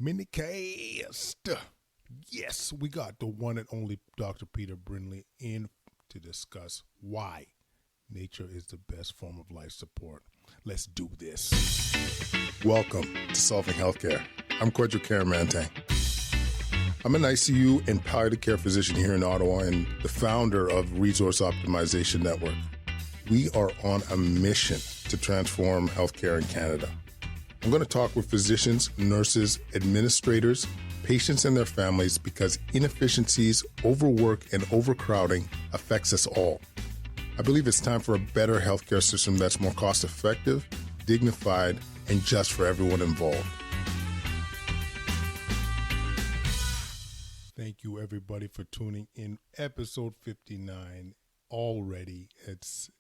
Minicast. Yes, we got the one and only Dr. Peter Brindley in to discuss why nature is the best form of life support. Let's do this. Welcome to Solving Healthcare. I'm Kwadwo Kyeremanteng. I'm an ICU and palliative care physician here in Ottawa and the founder of Resource Optimization Network. We are on a mission to transform healthcare in Canada. I'm going to talk with physicians, nurses, administrators, patients and their families because inefficiencies, overwork, and overcrowding affects us all. I believe it's time for a better healthcare system that's more cost-effective, dignified, and just for everyone involved. Thank you, everybody, for tuning in. Episode 59 already. It's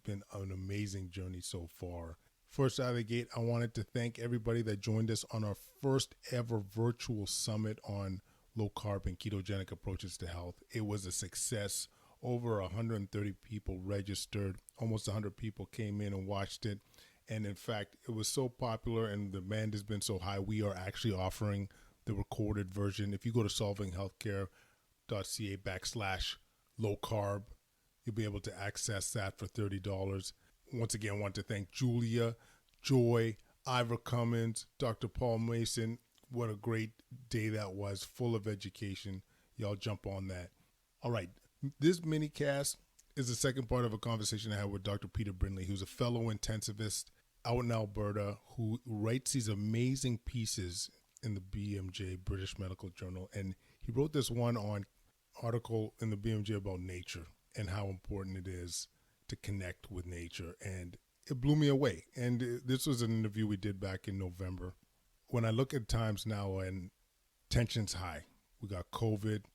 been an amazing journey so far. First out of the gate, I wanted to thank everybody that joined us on our first ever virtual summit on low-carb and ketogenic approaches to health. It was a success. Over 130 people registered. Almost 100 people came in and watched it. And in fact, it was so popular and the demand has been so high, we are actually offering the recorded version. If you go to solvinghealthcare.ca /low-carb, you'll be able to access that for $30. Once again, I want to thank Julia, Joy, Ivor Cummins, Dr. Paul Mason. What a great day that was, full of education. Y'all jump on that. All right, this minicast is the second part of a conversation I had with Dr. Peter Brindley, who's a fellow intensivist out in Alberta who writes these amazing pieces in the BMJ, British Medical Journal. And he wrote this one article in the BMJ about nature and how important it is to connect with nature, and it blew me away. And this was an interview we did back in November. When I look at times now and tension's high, we got COVID,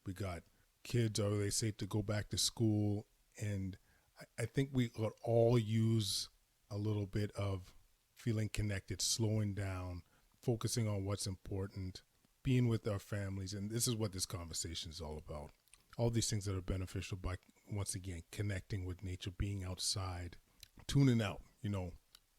we got kids, are they safe to go back to school? And I think we could all use a little bit of feeling connected, slowing down, focusing on what's important, being with our families. And this is what this conversation is all about. All these things that are beneficial by, once again, connecting with nature, being outside, tuning out,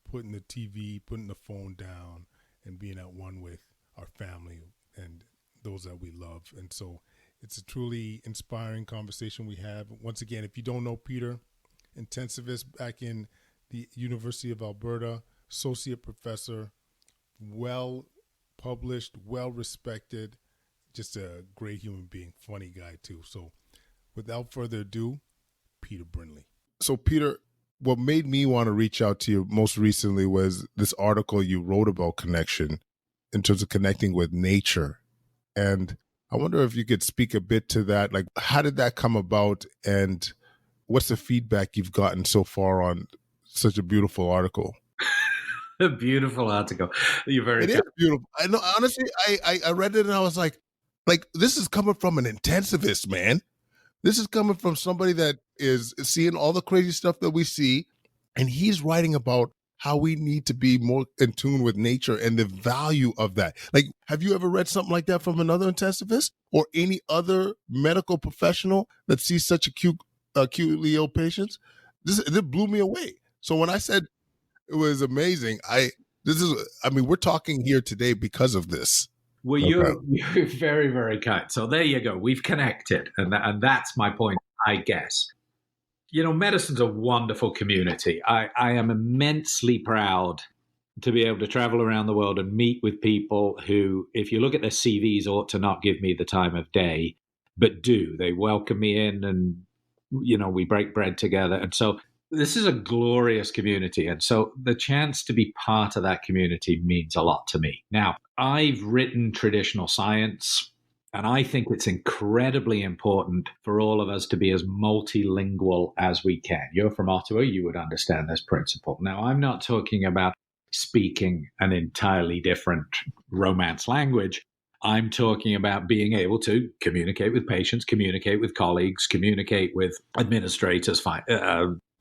putting the TV, putting the phone down, and being at one with our family and those that we love. And so it's a truly inspiring conversation we have. Once again, if you don't know Peter, intensivist back in the University of Alberta, associate professor, well-published, well-respected, just a great human being, funny guy too. So without further ado, Peter Brindley. So Peter, what made me want to reach out to you most recently was this article you wrote about connection in terms of connecting with nature. And I wonder if you could speak a bit to that. Like, how did that come about? And what's the feedback you've gotten so far on such a beautiful article? A beautiful article. You're very It is beautiful. I know, honestly, I read it and I was like, this is coming from an intensivist, man. This is coming from somebody that is seeing all the crazy stuff that we see, and he's writing about how we need to be more in tune with nature and the value of that. Like, have you ever read something like that from another intensivist or any other medical professional that sees such acutely ill patients? This blew me away. So when I said it was amazing, we're talking here today because of this. Well, you're very, very kind. So there you go. We've connected. And that's my point, I guess. Medicine's a wonderful community. I am immensely proud to be able to travel around the world and meet with people who, if you look at their CVs, ought to not give me the time of day, but do. They welcome me in and, we break bread together. And so this is a glorious community. And so the chance to be part of that community means a lot to me. Now, I've written traditional science, and I think it's incredibly important for all of us to be as multilingual as we can. You're from Ottawa, you would understand this principle. Now, I'm not talking about speaking an entirely different Romance language. I'm talking about being able to communicate with patients, communicate with colleagues, communicate with administrators,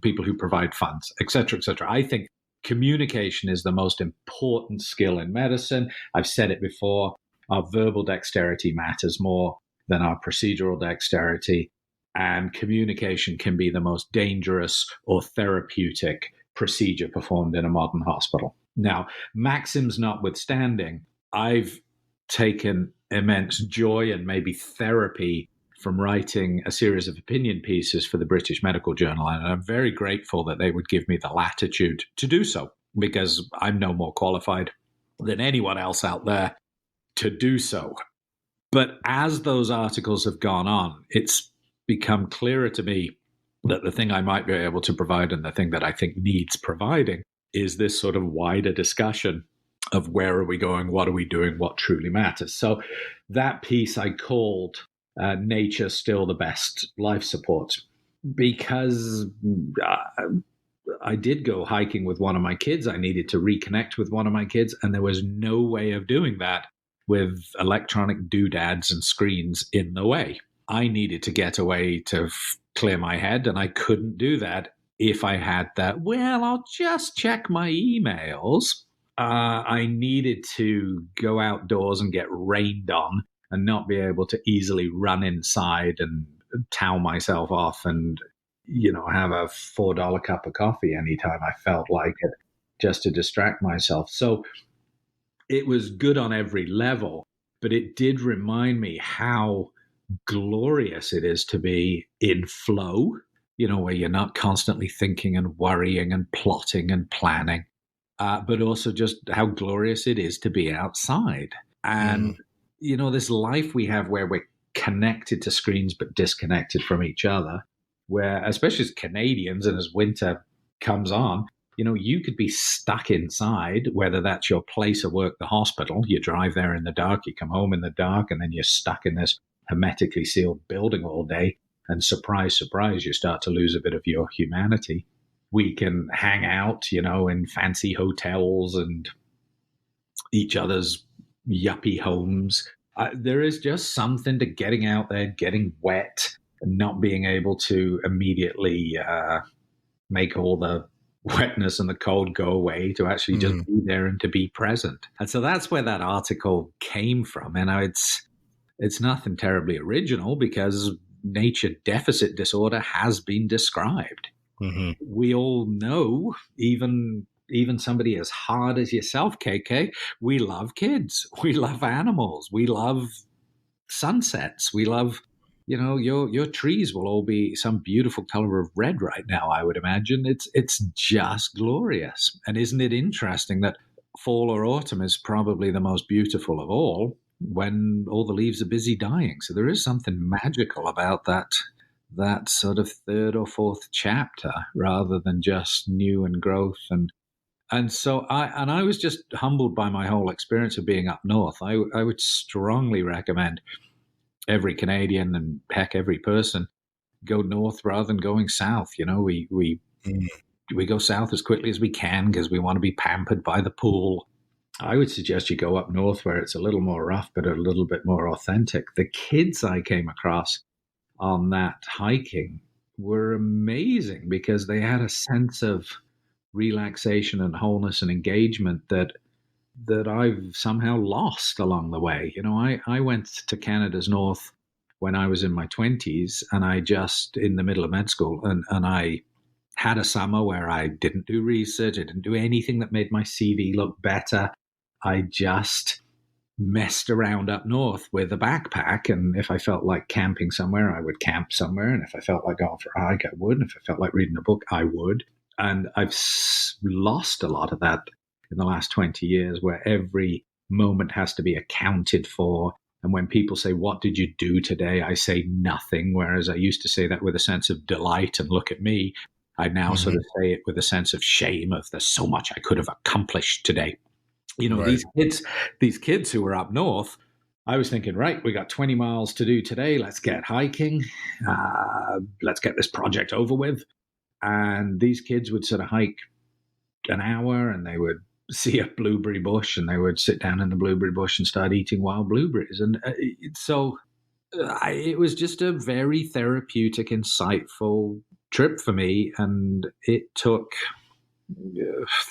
people who provide funds, et cetera, et cetera. I think communication is the most important skill in medicine. I've said it before. Our verbal dexterity matters more than our procedural dexterity. And communication can be the most dangerous or therapeutic procedure performed in a modern hospital. Now, maxims notwithstanding, I've taken immense joy and maybe therapy from writing a series of opinion pieces for the British Medical Journal. And I'm very grateful that they would give me the latitude to do so, because I'm no more qualified than anyone else out there to do so. But as those articles have gone on, it's become clearer to me that the thing I might be able to provide, and the thing that I think needs providing, is this sort of wider discussion of where are we going, what are we doing, what truly matters. So that piece I called Nature Still the Best Life Support, because I did go hiking with one of my kids. I needed to reconnect with one of my kids, and there was no way of doing that with electronic doodads and screens in the way. I needed to get away to clear my head, and I couldn't do that if I had that, well, I'll just check my emails. I needed to go outdoors and get rained on and not be able to easily run inside and towel myself off and, have a $4 cup of coffee anytime I felt like it, just to distract myself. So it was good on every level, but it did remind me how glorious it is to be in flow, where you're not constantly thinking and worrying and plotting and planning, but also just how glorious it is to be outside. And, this life we have where we're connected to screens but disconnected from each other, where, especially as Canadians and as winter comes on, you could be stuck inside, whether that's your place of work, the hospital. You drive there in the dark, you come home in the dark, and then you're stuck in this hermetically sealed building all day. And surprise, surprise, you start to lose a bit of your humanity. We can hang out, in fancy hotels and each other's yuppie homes. There is just something to getting out there, getting wet, and not being able to immediately make all the wetness and the cold go away, to actually just be there and to be present. And so that's where that article came from. And it's nothing terribly original, because nature deficit disorder has been described. Mm-hmm. We all know, even somebody as hard as yourself, KK, we love kids, we love animals, we love sunsets, we love, your trees will all be some beautiful color of red right now, I would imagine. It's just glorious. And isn't it interesting that fall or autumn is probably the most beautiful of all, when all the leaves are busy dying? So there is something magical about that sort of third or fourth chapter, rather than just new and growth. And so I was just humbled by my whole experience of being up north. I would strongly recommend every Canadian, and heck, every person, go north rather than going south. We go south as quickly as we can because we want to be pampered by the pool. I would suggest you go up north, where it's a little more rough, but a little bit more authentic. The kids I came across on that hiking were amazing, because they had a sense of relaxation and wholeness and engagement that I've somehow lost along the way. I went to Canada's north when I was in my 20s, and I just, in the middle of med school, and I had a summer where I didn't do research, I didn't do anything that made my CV look better. I just messed around up north with a backpack, and if I felt like camping somewhere, I would camp somewhere, and if I felt like going for a hike, I would, and if I felt like reading a book, I would. And I've lost a lot of that in the last 20 years, where every moment has to be accounted for. And when people say, what did you do today? I say nothing. Whereas I used to say that with a sense of delight and look at me. I now sort of say it with a sense of shame of there's so much I could have accomplished today. Right. These kids who were up north, I was thinking, right, we got 20 miles to do today. Let's get hiking. Let's get this project over with. And these kids would sort of hike an hour, and they would see a blueberry bush, and they would sit down in the blueberry bush and start eating wild blueberries. And it was just a very therapeutic, insightful trip for me. And it took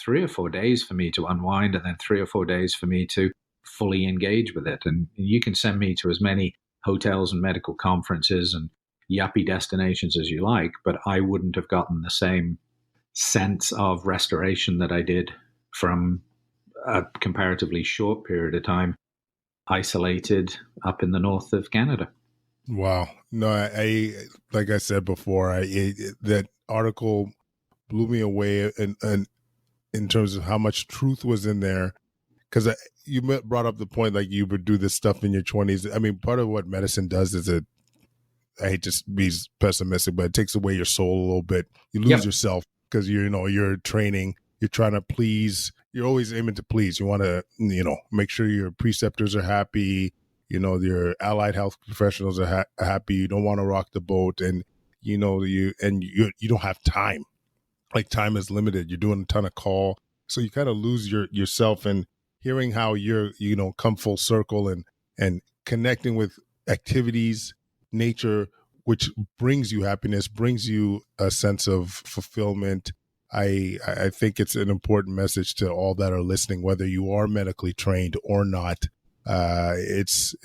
3 or 4 days for me to unwind, and then 3 or 4 days for me to fully engage with it. And you can send me to as many hotels and medical conferences and yuppie destinations as you like, but I wouldn't have gotten the same sense of restoration that I did from a comparatively short period of time isolated up in the north of Canada. Wow. No, I like I said before, that article blew me away, and in terms of how much truth was in there. Because you brought up the point, like, you would do this stuff in your 20s. I mean, part of what medicine does is I hate to be pessimistic, but it takes away your soul a little bit. You lose yourself because you're training, you're trying to please, you're always aiming to please. You want to, make sure your preceptors are happy, your allied health professionals are happy. You don't want to rock the boat, and you don't have time. Like, time is limited. You're doing a ton of call, so you kind of lose yourself. And hearing how you're come full circle and connecting with activities, nature, which brings you happiness, brings you a sense of fulfillment. I think it's an important message to all that are listening, whether you are medically trained or not. It's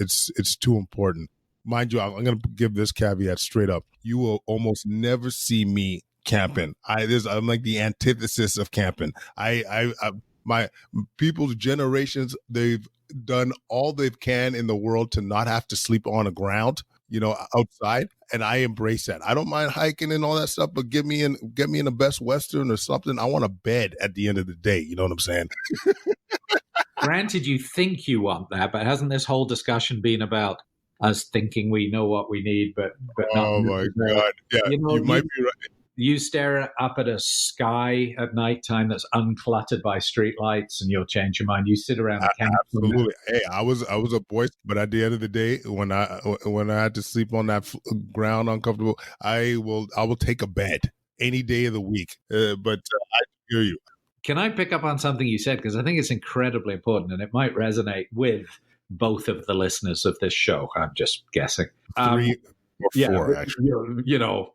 too important. Mind you, I'm going to give this caveat straight up. You will almost never see me camping. I'm like the antithesis of camping. My people's generations, they've done all they can in the world to not have to sleep on the ground, outside. And I embrace that. I don't mind hiking and all that stuff, but get me in a Best Western or something. I want a bed at the end of the day. You know what I'm saying? Granted, you think you want that, but hasn't this whole discussion been about us thinking we know what we need, but not? Oh my God. Yeah, you might be right. You stare up at a sky at nighttime that's uncluttered by streetlights, and you'll change your mind. You sit around the camp. Absolutely. Hey, I was a boy, but at the end of the day, when I had to sleep on that ground uncomfortable, I will take a bed any day of the week. But I hear you. Can I pick up on something you said? Because I think it's incredibly important, and it might resonate with both of the listeners of this show. I'm just guessing. 3 or 4, actually.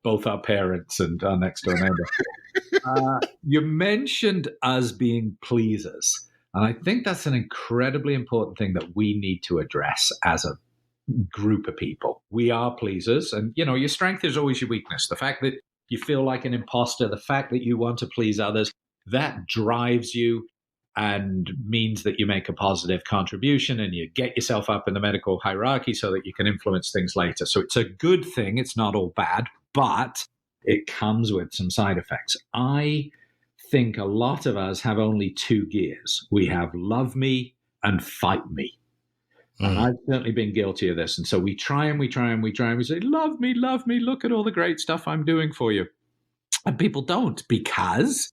Both our parents and our next door neighbor. You mentioned us being pleasers. And I think that's an incredibly important thing that we need to address as a group of people. We are pleasers. And, your strength is always your weakness. The fact that you feel like an imposter, the fact that you want to please others, that drives you and means that you make a positive contribution and you get yourself up in the medical hierarchy so that you can influence things later. So it's a good thing. It's not all bad, but it comes with some side effects. I think a lot of us have only 2 gears. We have love me and fight me. And I've certainly been guilty of this. And so we try and we say, love me, look at all the great stuff I'm doing for you. And people don't, because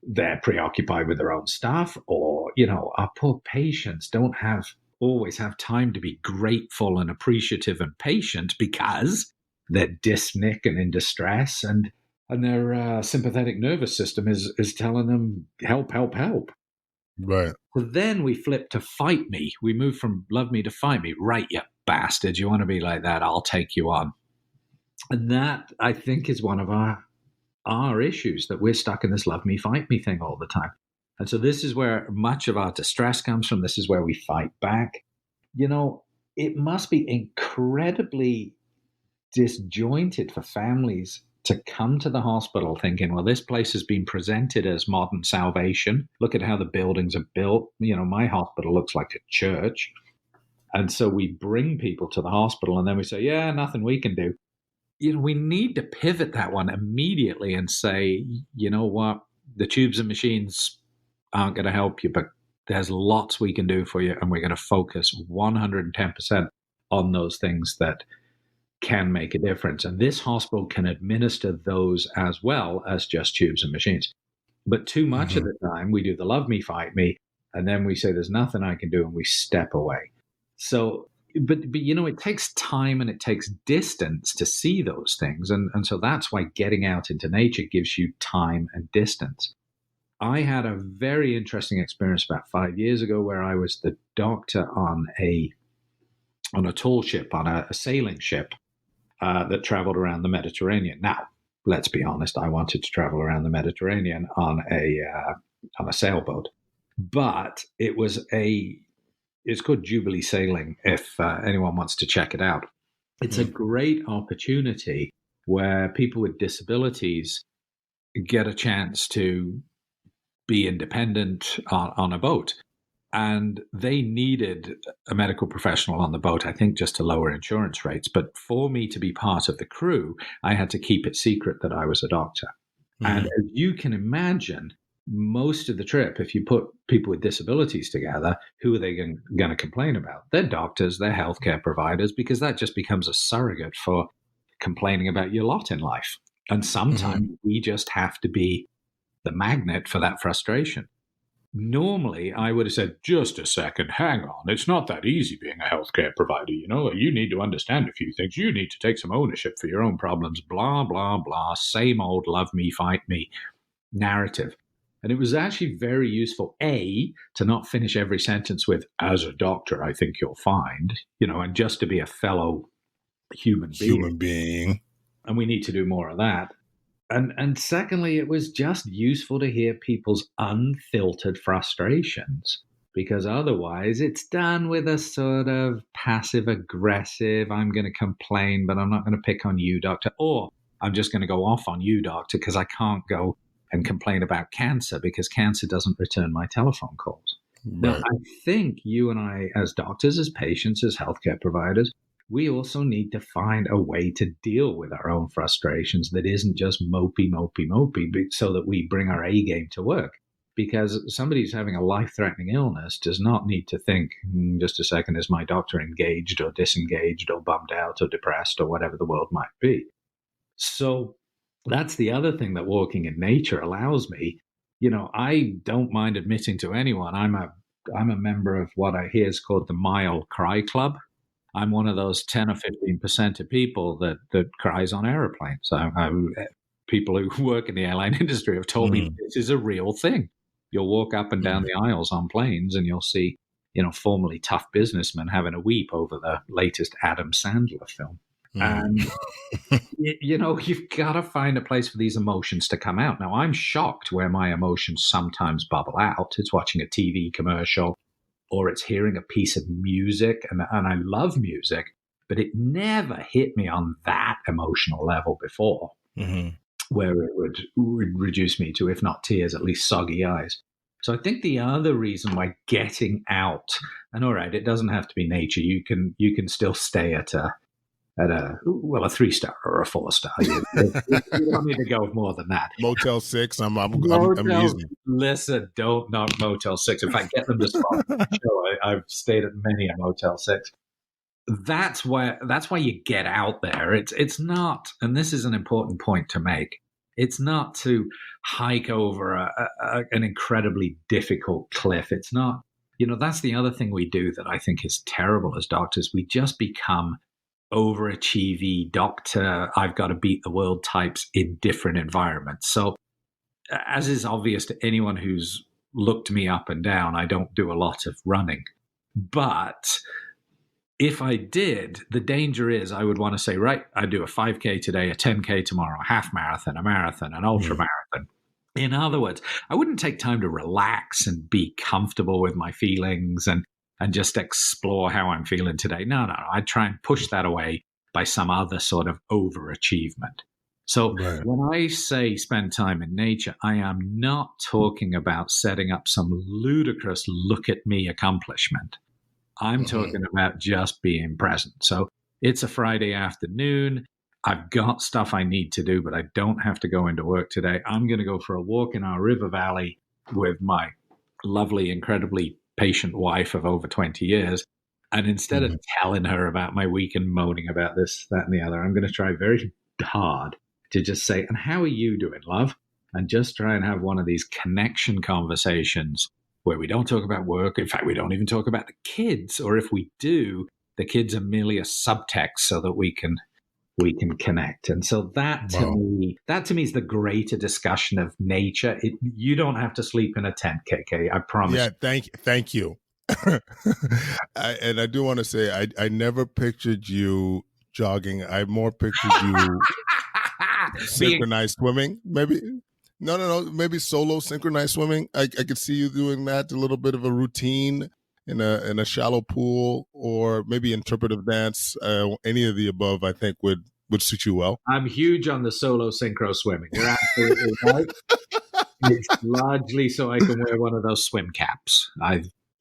they're preoccupied with their own stuff, or, our poor patients don't always have time to be grateful and appreciative and patient because they're dyspneic and in distress, and their sympathetic nervous system is telling them, help. Right. So then we flip to fight me. We move from love me to fight me. Right, you bastard. You want to be like that? I'll take you on. And that, I think, is one of our issues, that we're stuck in this love me, fight me thing all the time. And so this is where much of our distress comes from. This is where we fight back. It must be incredibly disjointed for families to come to the hospital thinking, well, this place has been presented as modern salvation. Look at how the buildings are built. My hospital looks like a church. And so we bring people to the hospital and then we say, yeah, nothing we can do. We need to pivot that one immediately and say, you know what, the tubes and machines aren't going to help you, but there's lots we can do for you, and we're going to focus 110% on those things that can make a difference. And this hospital can administer those as well as just tubes and machines. But too much of the time, we do the love me, fight me, and then we say there's nothing I can do, and we step away. So But it takes time and it takes distance to see those things. And so that's why getting out into nature gives you time and distance. I had a very interesting experience about 5 years ago where I was the doctor on a tall ship, on a sailing ship that traveled around the Mediterranean. Now, let's be honest, I wanted to travel around the Mediterranean on a sailboat. But it's called Jubilee Sailing, if anyone wants to check it out. It's a great opportunity where people with disabilities get a chance to be independent on a boat. And they needed a medical professional on the boat, I think, just to lower insurance rates. But for me to be part of the crew, I had to keep it secret that I was a doctor. Mm-hmm. And as you can imagine, most of the trip, if you put people with disabilities together, who are they going to complain about? They're doctors, they're healthcare providers, because that just becomes a surrogate for complaining about your lot in life. And sometimes we just have to be the magnet for that frustration. Normally, I would have said, just a second, hang on. It's not that easy being a healthcare provider. You need to understand a few things. You need to take some ownership for your own problems, blah, blah, blah, same old love me, fight me narrative. And it was actually very useful, A, to not finish every sentence with, as a doctor, I think you'll find, and just to be a fellow human being. And we need to do more of that. And secondly, it was just useful to hear people's unfiltered frustrations, because otherwise it's done with a sort of passive aggressive, I'm going to complain, but I'm not going to pick on you, doctor, or I'm just going to go off on you, doctor, because I can't go and complain about cancer because cancer doesn't return my telephone calls. Right. Now, I think you and I, as doctors, as patients, as healthcare providers, we also need to find a way to deal with our own frustrations that isn't just mopey, so that we bring our A game to work. Because somebody who's having a life-threatening illness does not need to think, just a second, is my doctor engaged or disengaged or bummed out or depressed or whatever the world might be. So that's the other thing that walking in nature allows me. I don't mind admitting to anyone, I'm a member of what I hear is called the Mile Cry Club. I'm one of those 10 or 15% of people that cries on airplanes. People who work in the airline industry have told me this is a real thing. You'll walk up and down the aisles on planes and you'll see, formerly tough businessmen having a weep over the latest Adam Sandler film. And, you've got to find a place for these emotions to come out. Now, I'm shocked where my emotions sometimes bubble out. It's watching a TV commercial, or it's hearing a piece of music, and I love music, but it never hit me on that emotional level before, where it would reduce me to, if not tears, at least soggy eyes. So I think the other reason why getting out, and all right, it doesn't have to be nature. You can still stay at a 3-star or a 4-star. You don't need to go more than that. Motel 6. I'm easy. Listen, don't knock Motel 6. In fact, get them to sponsor the show. I've stayed at many a Motel 6. That's why you get out there. It's not, and this is an important point to make. It's not to hike over an incredibly difficult cliff. It's not. That's the other thing we do that I think is terrible as doctors. We just become overachieving doctor, I've got to beat the world types in different environments. So as is obvious to anyone who's looked me up and down, I don't do a lot of running. But if I did, the danger is I would want to say, right, I do a 5K today, a 10K tomorrow, a half marathon, a marathon, an ultra marathon. In other words, I wouldn't take time to relax and be comfortable with my feelings and just explore how I'm feeling today. No. I'd try and push that away by some other sort of overachievement. So when I say spend time in nature, I am not talking about setting up some ludicrous look at me accomplishment. I'm talking about just being present. So it's a Friday afternoon. I've got stuff I need to do, but I don't have to go into work today. I'm going to go for a walk in our river valley with my lovely, incredibly patient wife of over 20 years. And instead of telling her about my week and moaning about this, that, and the other, I'm going to try very hard to just say, and how are you doing, love? And just try and have one of these connection conversations where we don't talk about work. In fact, we don't even talk about the kids. Or if we do, the kids are merely a subtext so that we can connect. And so that to me is the greater discussion of nature. You don't have to sleep in a tent, KK. I promise. Yeah, thank you. And I do want to say, I never pictured you jogging. I more pictured you synchronized swimming, maybe. No, maybe solo synchronized swimming. I could see you doing that, a little bit of a routine in a shallow pool, or maybe interpretive dance. Any of the above, I think, would suit you well. I'm huge on the solo synchro swimming. You're absolutely right. It's largely so I can wear one of those swim caps.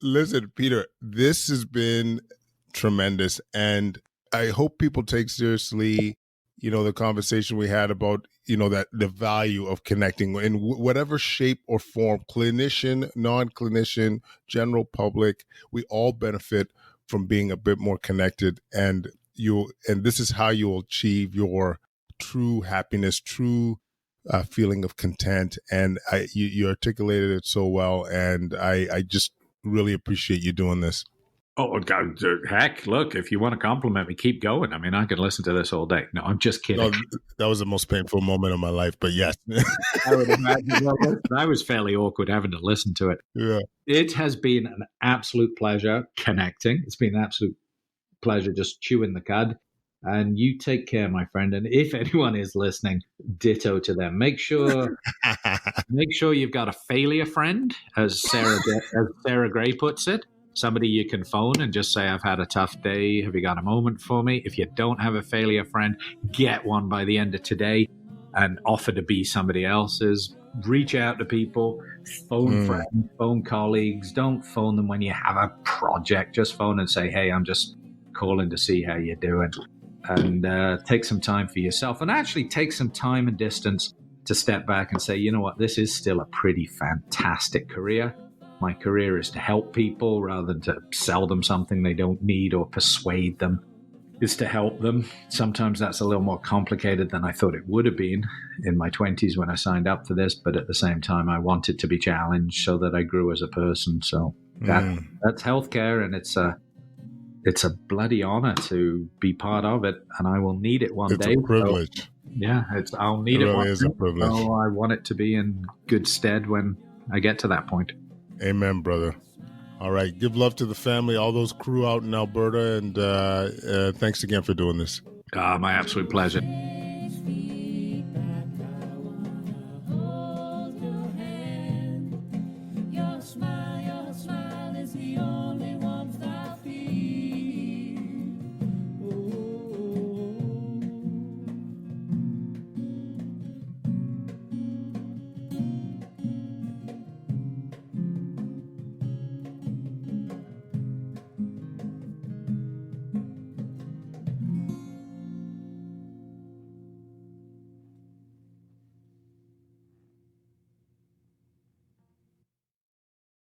Listen, Peter, this has been tremendous. And I hope people take seriously, the conversation we had about, that the value of connecting in whatever shape or form, clinician, non-clinician, general public, we all benefit from being a bit more connected. And this is how you'll achieve your true happiness, true feeling of content. And you articulated it so well. And I just really appreciate you doing this. Oh, God, heck, look, if you want to compliment me, keep going. I mean, I can listen to this all day. No, I'm just kidding. No, that was the most painful moment of my life, but yes. I would imagine. Well, I was fairly awkward having to listen to it. Yeah. It has been an absolute pleasure connecting. It's been an absolute pleasure just chewing the cud. And you take care, my friend. And if anyone is listening, ditto to them. Make sure you've got a failure friend, as Sarah Gray puts it. Somebody you can phone and just say, I've had a tough day. Have you got a moment for me? If you don't have a failure friend, get one by the end of today and offer to be somebody else's. Reach out to people, phone friends, phone colleagues. Don't phone them when you have a project. Just phone and say, hey, I'm just calling to see how you're doing. And take some time for yourself, and actually take some time and distance to step back and say, you know what, this is still a pretty fantastic career. My career is to help people rather than to sell them something they don't need or persuade them. It's to help them. Sometimes that's a little more complicated than I thought it would have been in my 20s when I signed up for this. But at the same time, I wanted to be challenged so that I grew as a person. So that's healthcare, and it's a bloody honor to be part of it. And I will need it one day. It's a privilege. So, yeah, I'll need it one day. It really is a privilege. So I want it to be in good stead when I get to that point. Amen, brother. All right. Give love to the family, all those crew out in Alberta. And thanks again for doing this. My absolute pleasure.